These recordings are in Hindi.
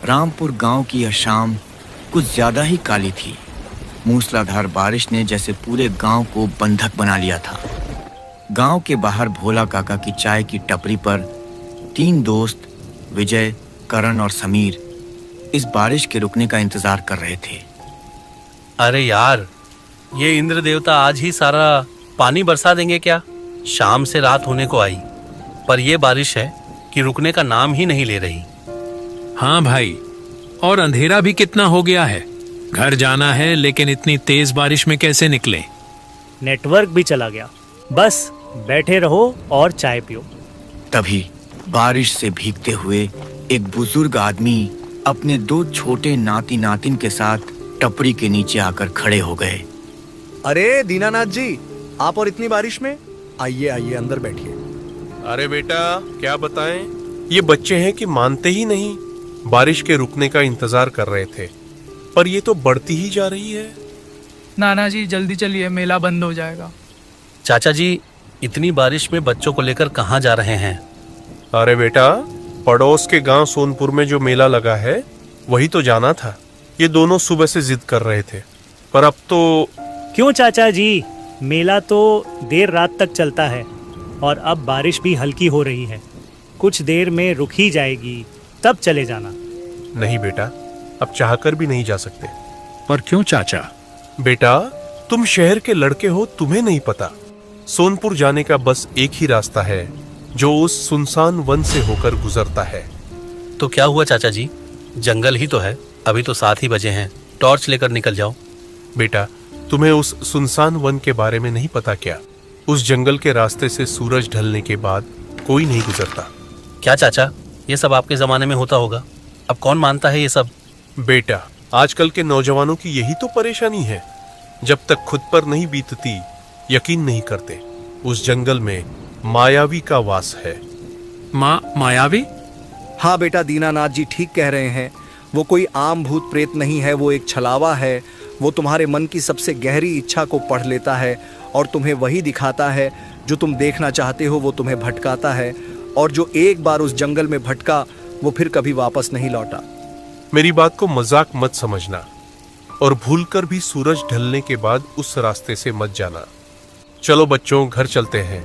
रामपुर गांव की यह शाम कुछ ज्यादा ही काली थी। मूसलाधार बारिश ने जैसे पूरे गांव को बंधक बना लिया था। गांव के बाहर भोला काका की चाय की टपरी पर 3 दोस्त विजय, करण और समीर इस बारिश के रुकने का इंतजार कर रहे थे। अरे यार, ये इंद्र देवता आज ही सारा पानी बरसा देंगे क्या? शाम से रात होने को आई, पर ये बारिश है कि रुकने का नाम ही नहीं ले रही। हाँ भाई, और अंधेरा भी कितना हो गया है। घर जाना है, लेकिन इतनी तेज बारिश में कैसे निकले? नेटवर्क भी चला गया। बस बैठे रहो और चाय पियो। तभी बारिश से भीगते हुए एक बुजुर्ग आदमी अपने 2 छोटे नाती नातिन के साथ टपरी के नीचे आकर खड़े हो गए। अरे दीनानाथ जी, आप और इतनी बारिश में? आइए आइए, अंदर बैठिए। अरे बेटा, क्या बताएं, ये बच्चे हैं कि मानते ही नहीं। बारिश के रुकने का इंतजार कर रहे थे, पर ये तो बढ़ती ही जा रही है। नाना जी जल्दी चलिए, मेला बंद हो जाएगा। चाचा जी, इतनी बारिश में बच्चों को लेकर कहाँ जा रहे हैं? अरे बेटा, पड़ोस के गांव सोनपुर में जो मेला लगा है वही तो जाना था। ये दोनों सुबह से जिद कर रहे थे, पर अब तो। क्यों चाचा जी, मेला तो देर रात तक चलता है और अब बारिश भी हल्की हो रही है। कुछ देर में रुक ही जाएगी, तब चले जाना। नहीं बेटा, अब चाहकर भी नहीं जा सकते। पर क्यों चाचा? बेटा, तुम शहर के लड़के हो, तुम्हें नहीं पता। सोनपुर जाने का बस एक ही रास्ता है, जो उस सुनसान वन से होकर गुजरता है। तो क्या हुआ चाचा जी, जंगल ही तो है। अभी तो 7 ही बजे हैं, टॉर्च लेकर निकल जाओ। बेटा, तुम्हें उस सुनसान वन के बारे में नहीं पता क्या? उस जंगल के रास्ते से सूरज ढलने के बाद कोई नहीं गुजरता। क्या चाचा, ये सब आपके जमाने में होता होगा, अब कौन मानता है ये सब? बेटा, आजकल के नौजवानों की यही तो परेशानी है। जब तक खुद पर नहीं बीतती, यकीन नहीं करते। उस जंगल में मायावी का वास है। मायावी? हाँ बेटा, दीनानाथ जी ठीक कह रहे हैं। वो कोई आम भूत प्रेत नहीं है, वो एक छलावा है। वो तुम्हारे मन की सबसे गहरी इच्छा को पढ़ लेता है और तुम्हें वही दिखाता है जो तुम देखना चाहते हो। वो तुम्हें भटकाता है, और जो एक बार उस जंगल में भटका वो फिर कभी वापस नहीं लौटा। मेरी बात को मजाक मत समझना, और भूलकर भी सूरज ढलने के बाद उस रास्ते से मत जाना। चलो बच्चों, घर चलते हैं,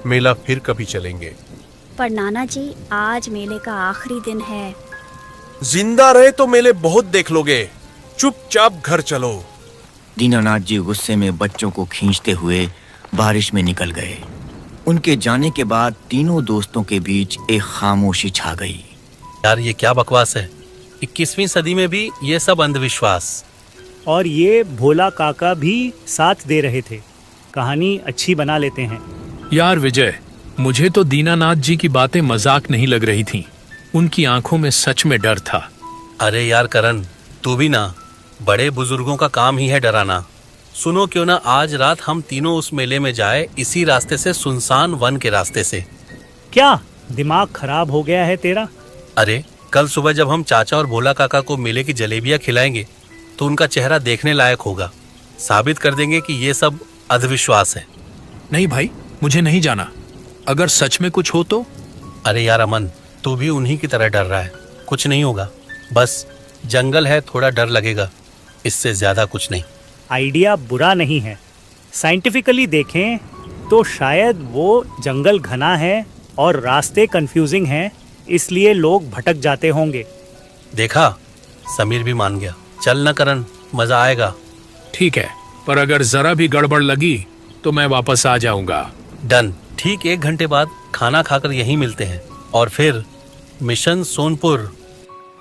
मेला फिर कभी चलेंगे। पर नाना जी, आज मेले का आखिरी दिन है। जिंदा रहे तो मेले बहुत देख लोगे, चुपचाप घर चलो। दीनानाथ जी गुस्से में बच्चों को खींचते हुए बारिश में निकल गए। उनके जाने के बाद तीनों दोस्तों के बीच एक खामोशी छा गई। यार, ये क्या बकवास है? 21वीं सदी में भी ये सब अंधविश्वास। और ये भोला काका भी साथ दे रहे थे। कहानी अच्छी बना लेते हैं। यार विजय, मुझे तो दीनानाथ जी की बातें मजाक नहीं लग रही थीं। उनकी आंखों में सच में डर था। अरे यार करण, तू भी ना, बड़े बुजुर्गों का काम ही है डराना। सुनो, क्यों ना आज रात हम तीनों उस मेले में जाए, इसी रास्ते से, सुनसान वन के रास्ते से। क्या दिमाग खराब हो गया है तेरा? अरे, कल सुबह जब हम चाचा और भोला काका को मेले की जलेबियां खिलाएंगे तो उनका चेहरा देखने लायक होगा। साबित कर देंगे कि ये सब अंधविश्वास है। नहीं भाई, मुझे नहीं जाना। अगर सच में कुछ हो तो? अरे यार अमन, तू भी उन्हीं की तरह डर रहा है। कुछ नहीं होगा, बस जंगल है, थोड़ा डर लगेगा, इससे ज्यादा कुछ नहीं। आइडिया बुरा नहीं है। साइंटिफिकली देखें तो शायद वो जंगल घना है और रास्ते कंफ्यूजिंग हैं, इसलिए लोग भटक जाते होंगे। देखा, समीर भी मान गया। चल ना करण, मजा आएगा। ठीक है, पर अगर जरा भी गड़बड़ लगी तो मैं वापस आ जाऊंगा। डन। ठीक 1 घंटे बाद खाना खाकर यहीं मिलते हैं, और फिर मिशन सोनपुर।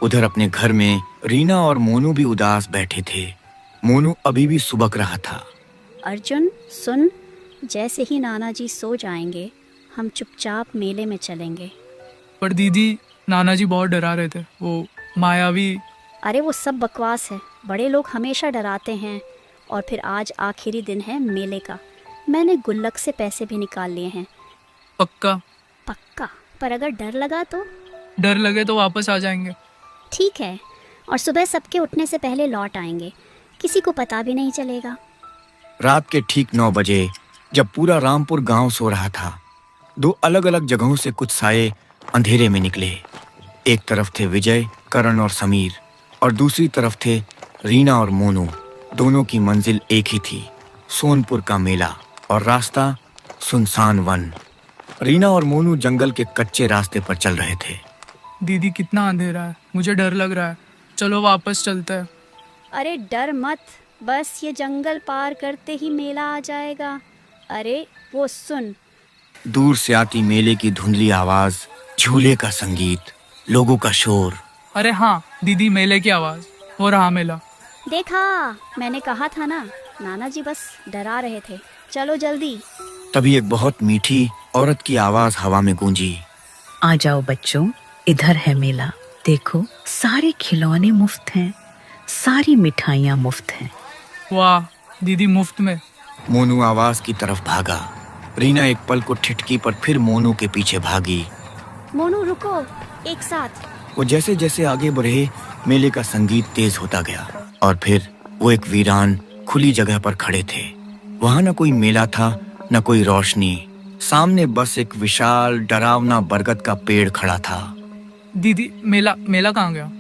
उधर अपने घर में रीना और मोनू भी उदास बैठे थे। मोनू अभी भी सुबक रहा था। अर्जुन सुन, जैसे ही नाना जी सो जाएंगे हम चुपचाप मेले में चलेंगे। पर दीदी, नाना जी बहुत डरा रहे थे, वो मायावी। अरे वो सब बकवास है, बड़े लोग हमेशा डराते हैं। और फिर आज आखिरी दिन है मेले का, मैंने गुल्लक से पैसे भी निकाल लिए हैं। पक्का? पक्का, पर अगर डर लगा तो? डर लगे तो वापस आ जाएंगे। ठीक है, और सुबह सबके उठने से पहले लौट आएंगे, किसी को पता भी नहीं चलेगा। रात के ठीक 9 बजे जब पूरा रामपुर गांव सो रहा था, 2 अलग अलग जगहों से कुछ साये अंधेरे में निकले। एक तरफ थे विजय करण और समीर, और दूसरी तरफ थे रीना और मोनू। दोनों की मंजिल एक ही थी, सोनपुर का मेला, और रास्ता सुनसान वन। रीना और मोनू जंगल के कच्चे रास्ते पर चल रहे थे। दीदी कितना अंधेरा है, मुझे डर लग रहा है। चलो वापस चलते हैं। अरे डर मत, बस ये जंगल पार करते ही मेला आ जाएगा। अरे वो सुन। दूर से आती मेले की धुंधली आवाज, झूले का संगीत, लोगों का शोर। अरे हाँ दीदी, मेले की आवाज, हो रहा मेला। देखा, मैंने कहा था ना, नाना जी बस डरा रहे थे। चलो जल्दी। तभी एक बहुत मीठी औरत की आवाज हवा में गूंजी। आ जाओ बच्चों, इधर है मेला। देखो, सारे खिलौने मुफ्त हैं, सारी मिठाइयाँ मुफ्त हैं। वाह दीदी, मुफ्त में। मोनू आवाज की तरफ भागा। रीना एक पल को ठिठकी पर फिर मोनू के पीछे भागी। मोनू रुको, एक साथ। वो जैसे जैसे आगे बढ़े, मेले का संगीत तेज होता गया, और फिर वो एक वीरान खुली जगह पर खड़े थे। वहां न कोई मेला था, न कोई रोशनी। सामने बस एक विशाल डरावना बरगद का पेड़ खड़ा था। दीदी, मेला कहाँ गया?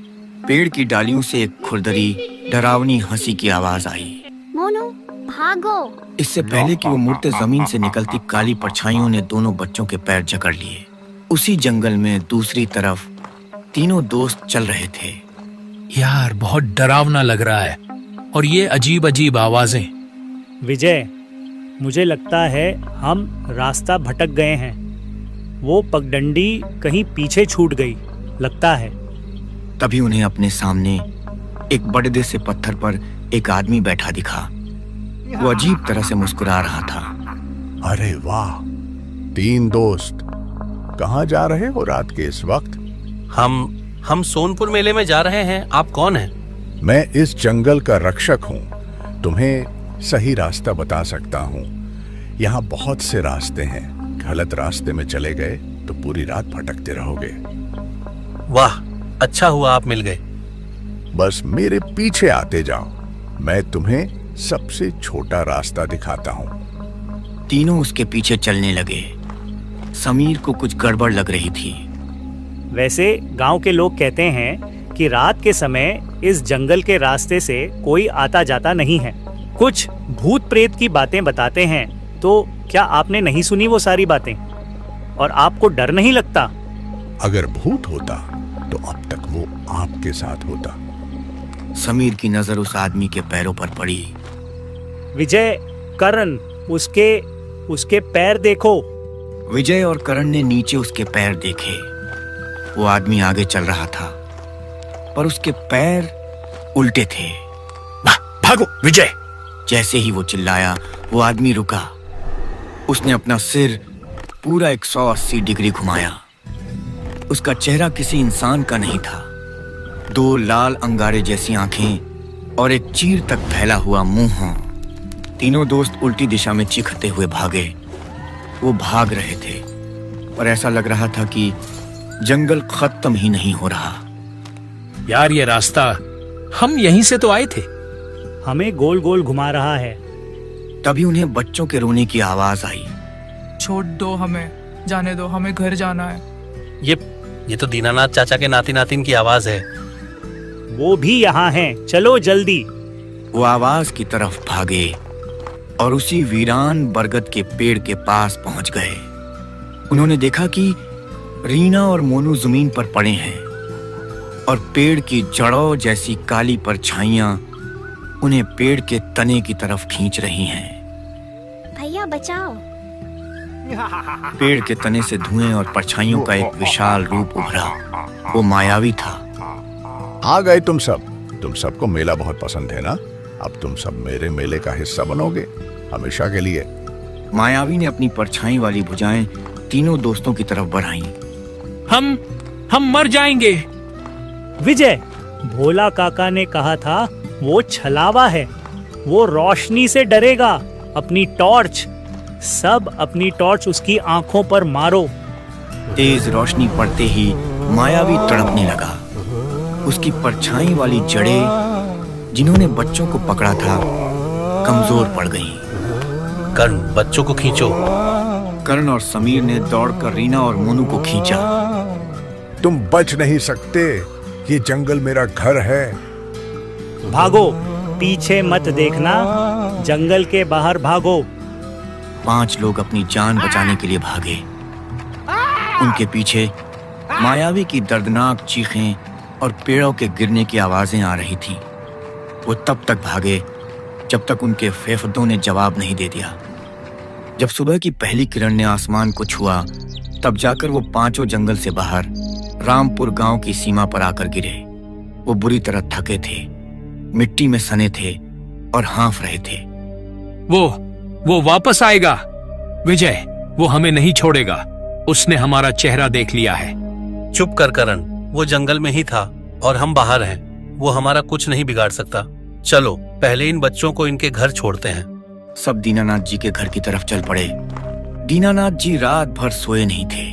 पेड़ की डालियों से एक खुरदरी डरावनी हंसी की आवाज आई। मोनू भागो। इससे पहले कि वो मुड़ते जमीन से निकलती काली परछाइयों ने दोनों बच्चों के पैर जकड़ लिए। उसी जंगल में दूसरी तरफ तीनों दोस्त चल रहे थे। यार, बहुत डरावना लग रहा है, और ये अजीब अजीब आवाजें। विजय, मुझे लगता है हम रास्ता भटक गए हैं। वो पगडंडी कहीं पीछे छूट गई लगता है। तभी उन्हें अपने सामने एक बड़े से पत्थर पर एक आदमी बैठा दिखा। वो अजीब तरह से मुस्कुरा रहा था। अरे वाह, 3 दोस्त, कहाँ जा रहे हो रात के इस वक्त? हम सोनपुर मेले में जा रहे हैं। आप कौन हैं? मैं इस जंगल का रक्षक हूँ, तुम्हें सही रास्ता बता सकता हूँ। यहाँ बहुत से रास्ते हैं, गलत रास्ते में चले गए तो पूरी रात भटकते रहोगे। वाह, अच्छा हुआ आप मिल गए। बस मेरे पीछे आते जाओ, मैं तुम्हें सबसे छोटा रास्ता दिखाता हूँ। तीनों उसके पीछे चलने लगे। समीर को कुछ गड़बड़ लग रही थी। वैसे गांव के लोग कहते हैं कि रात के समय इस जंगल के रास्ते से कोई आता जाता नहीं है। कुछ भूत प्रेत की बातें बताते हैं। तो क्या आपने नहीं सुनी वो सारी बातें? और आपको डर नहीं लगता? अगर भूत होता तो अब तक वो आपके साथ होता। समीर की नजर उस आदमी के पैरों पर पड़ी। विजय, करण, उसके पैर देखो। विजय और करण ने नीचे उसके पैर देखे। वो आदमी आगे चल रहा था, पर उसके पैर उल्टे थे। भागो विजय! जैसे ही वो चिल्लाया, वो आदमी रुका। उसने अपना सिर पूरा 180 डिग्री घुमाया। उसका चेहरा किसी इंसान का नहीं था। 2 लाल अंगारे जैसी आंखें और एक चीर तक फैला हुआ मुंह। तीनों दोस्त उल्टी दिशा में चीखते हुए भागे। वो भाग रहे थे, पर ऐसा लग रहा था कि जंगल खत्म ही नहीं हो रहा। यार, ये रास्ता, हम यहीं से तो आए थे। हमें गोल गोल घुमा रहा है। तभी उन्हें बच्चों के रोने की आवाज आई। छोड़ दो, हमें जाने दो, हमें घर जाना है। ये तो दीनानाथ चाचा के नाती नातिन की आवाज है। वो भी यहाँ हैं, चलो जल्दी। वो आवाज की तरफ भागे और उसी वीरान बरगद के पेड़ के पास पहुंच गए। उन्होंने देखा कि रीना और मोनू जमीन पर पड़े हैं, और पेड़ की जड़ों जैसी काली परछाइयां उन्हें पेड़ के तने की तरफ खींच रही हैं। भैया बचाओ। पेड़ के तने से धुएं और परछाइयों का एक विशाल रूप उभरा। वो मायावी था। आ गए तुम सबको मेला बहुत पसंद है ना? अब तुम सब मेरे मेले का हिस्सा बनोगे हमेशा के लिए। मायावी ने अपनी परछाई वाली भुजाएं तीनों दोस्तों की तरफ बढ़ाईं। हम मर जाएंगे। विजय, भोला काका ने कहा था वो छलावा है, वो रोशनी से डरेगा। अपनी टॉर्च, सब अपनी टॉर्च उसकी आंखों पर मारो। तेज रोशनी पड़ते ही मायावी तड़पने लगा। उसकी परछाई वाली जड़ें जिन्होंने बच्चों को पकड़ा था कमजोर पड़ गईं। कर्ण, बच्चों को खींचो। कर्ण और समीर ने दौड़कर रीना और मोनू को खींचा। तुम बच नहीं सकते, ये जंगल मेरा घर है। भागो, पीछे मत देखना, जंगल के बाहर भागो। 5 लोग अपनी जान बचाने के लिए भागे। उनके पीछे मायावी की दर्दनाक चीखें और पेड़ों के गिरने की आवाजें आ रही थीं। वो तब तक भागे जब तक उनके फेफड़ों ने जवाब नहीं दे दिया। जब सुबह की पहली किरण ने आसमान को छुआ, तब जाकर वो 5 जंगल से बाहर रामपुर गांव की सीमा पर आकर गिरे। वो बुरी तरह थके थे, मिट्टी में सने थे और हाँफ रहे थे। वो वापस आएगा विजय, वो हमें नहीं छोड़ेगा। उसने हमारा चेहरा देख लिया है। चुप कर करण, वो जंगल में ही था और हम बाहर हैं। वो हमारा कुछ नहीं बिगाड़ सकता। चलो पहले इन बच्चों को इनके घर छोड़ते हैं। सब दीनानाथ जी के घर की तरफ चल पड़े। दीनानाथ जी रात भर सोए नहीं थे।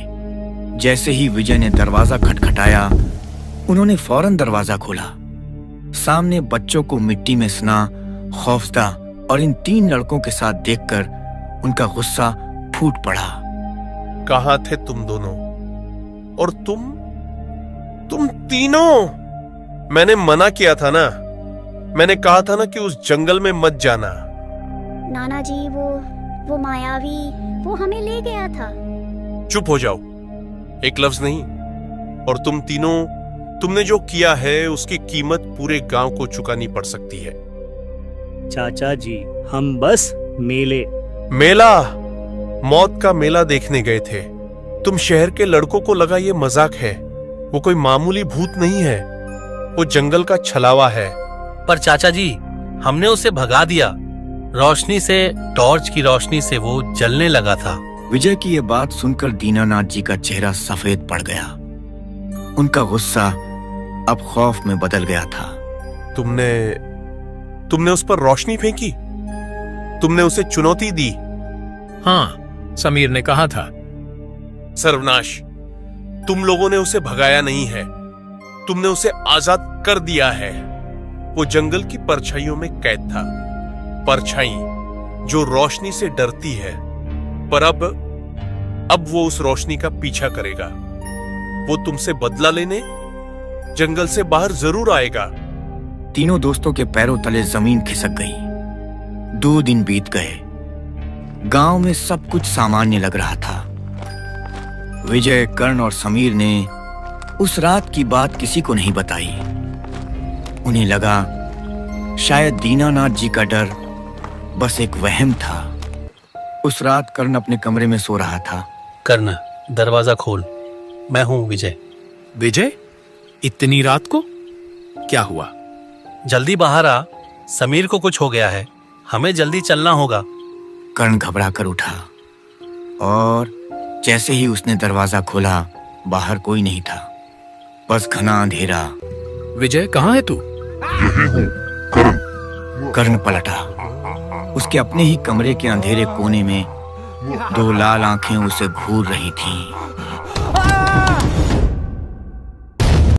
जैसे ही विजय ने दरवाजा खटखटाया, उन्होंने फौरन दरवाजा खोला। सामने बच्चों को मिट्टी में सना, खौफदा और इन 3 लड़कों के साथ देखकर उनका गुस्सा फूट पड़ा। कहाँ थे तुम दोनों? और तुम तीनों? मैंने मना किया था ना, मैंने कहा था ना कि उस जंगल में मत जाना। नाना जी, वो मायावी, वो हमें ले गया था। चुप हो जाओ, एक लफ्ज नहीं। और तुम तीनों, तुमने जो किया है उसकी कीमत पूरे गांव को चुकानी पड़ सकती है। चाचा जी, हम बस मेला, मौत का मेला देखने गए थे। तुम शहर के लड़कों को लगा ये मजाक है। वो कोई मामूली भूत नहीं है, वो जंगल का छलावा है। पर चाचा जी, हमने उसे भगा दिया। रोशनी से, टॉर्च की रोशनी से वो जलने लगा था। विजय की ये बात सुनकर दीनानाथ जी का चेहरा सफेद पड़ गया। उनका गुस्सा अब खौफ में बदल गया था। तुमने उस पर रोशनी फेंकी? तुमने उसे चुनौती दी? हाँ, समीर ने कहा था। सर्वनाश, तुम लोगों ने उसे भगाया नहीं है, तुमने उसे आजाद कर दिया है। वो जंगल की परछाइयों में कैद था, परछाई जो रोशनी से डरती है। पर अब वो उस रोशनी का पीछा करेगा। वो तुमसे बदला लेने जंगल से बाहर जरूर आएगा। तीनों दोस्तों के पैरों तले जमीन खिसक गई। 2 दिन बीत गए। गांव में सब कुछ सामान्य लग रहा था। विजय, कर्ण और समीर ने उस रात की बात किसी को नहीं बताई। उन्हें लगा शायद दीनानाथ जी का डर बस एक वहम था। उस रात कर्ण अपने कमरे में सो रहा था। कर्ण, दरवाजा खोल, मैं हूं विजय। विजय, इतनी रात को क्या हुआ? जल्दी बाहर आ, समीर को कुछ हो गया है, हमें जल्दी चलना होगा। कर्ण घबरा कर उठा और जैसे ही उसने दरवाजा खोला, बाहर कोई नहीं था, बस घना अंधेरा। विजय, कहाँ है तू? कर्ण पलटा। उसके अपने ही कमरे के अंधेरे कोने में 2 लाल आंखें उसे घूर रही थीं।